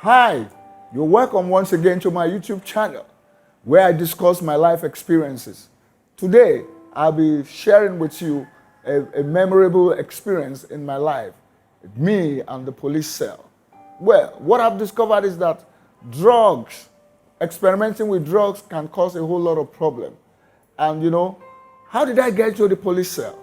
Hi, you're welcome once again to my YouTube channel where I discuss my life experiences. Today, I'll be sharing with you a memorable experience in my life, me and the police cell. Well, what I've discovered is that experimenting with drugs can cause a whole lot of problem. And how did I get to the police cell?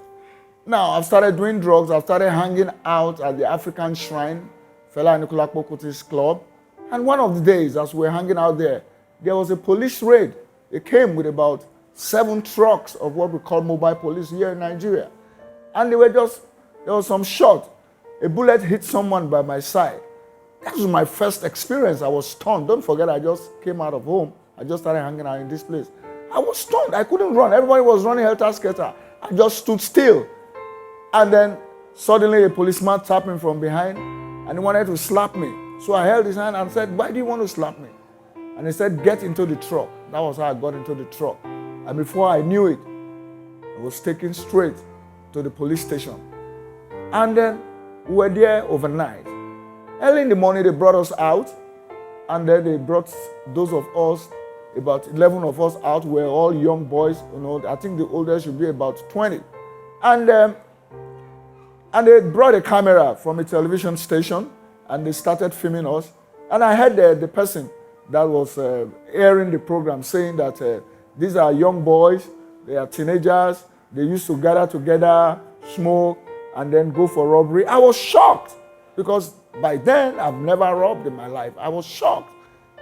Now, I've started doing drugs. I've started hanging out at the African Shrine, Fela Anikulapo Kuti's club. And one of the days, as we were hanging out there was a police raid. It came with about 7 trucks of what we call mobile police here in Nigeria. And there was some shot. A bullet hit someone by my side. That was my first experience. I was stunned. Don't forget, I just came out of home. I just started hanging out in this place. I was stunned. I couldn't run. Everybody was running helter-skelter. I just stood still. And then suddenly a policeman tapped me from behind and he wanted to slap me. So I held his hand and said, "Why do you want to slap me?" And he said, "Get into the truck." That was how I got into the truck. And before I knew it, I was taken straight to the police station. And then we were there overnight. Early in the morning, they brought us out. And then they brought those of us, about 11 of us out. We were all young boys. I think the oldest should be about 20. And they brought a camera from a television station and they started filming us. And I heard the person that was airing the program saying that these are young boys, they are teenagers, they used to gather together, smoke, and then go for robbery. I was shocked because by then I've never robbed in my life. I was shocked.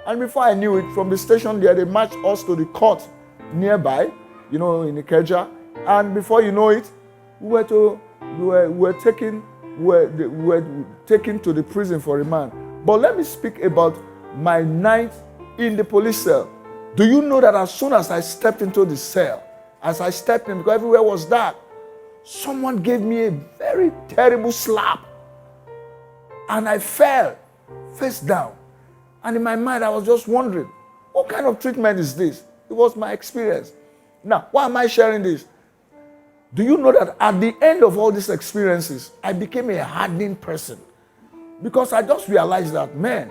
And before I knew it, from the station there, they marched us to the court nearby, in Keji. And before you know it, we were taken to the prison for remand. But let me speak about my night in the police cell. Do you know that as soon as I stepped into the cell, as I stepped in, because everywhere was dark, someone gave me a very terrible slap. And I fell face down. And in my mind, I was just wondering, what kind of treatment is this? It was my experience. Now, why am I sharing this? Do you know that at the end of all these experiences, I became a hardened person? Because I just realized that, man,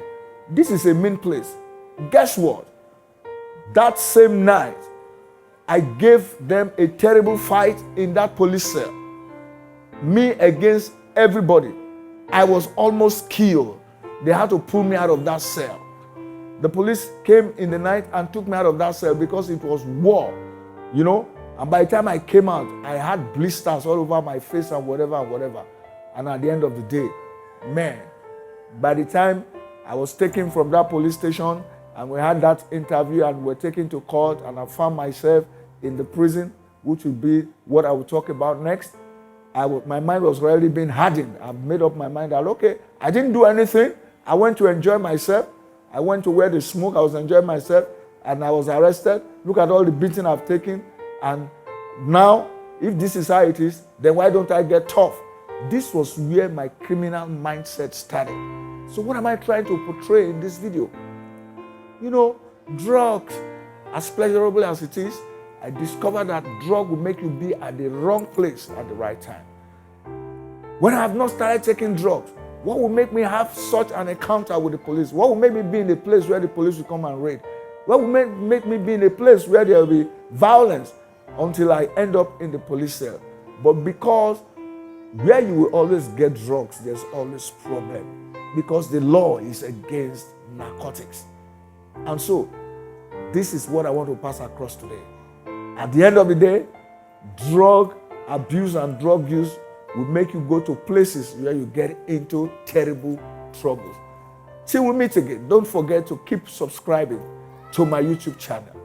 this is a mean place. Guess what? That same night, I gave them a terrible fight in that police cell. Me against everybody. I was almost killed. They had to pull me out of that cell. The police came in the night and took me out of that cell because it was war, And by the time I came out, I had blisters all over my face and whatever. And at the end of the day, man, by the time I was taken from that police station and we had that interview and we were taken to court and I found myself in the prison, which will be what I will talk about next, my mind was already being hardened. I made up my mind that, okay, I didn't do anything. I went to enjoy myself. I went to where they smoke. I was enjoying myself and I was arrested. Look at all the beating I've taken. And now, if this is how it is, then why don't I get tough? This was where my criminal mindset started. So what am I trying to portray in this video? Drugs, as pleasurable as it is, I discovered that drug will make you be at the wrong place at the right time. When I have not started taking drugs, what will make me have such an encounter with the police? What will make me be in a place where the police will come and raid? What will make me be in a place where there will be violence until I end up in the police cell? But because where you will always get drugs, there's always problem. Because the law is against narcotics. And so, this is what I want to pass across today. At the end of the day, drug abuse and drug use will make you go to places where you get into terrible troubles. Till we meet again, don't forget to keep subscribing to my YouTube channel.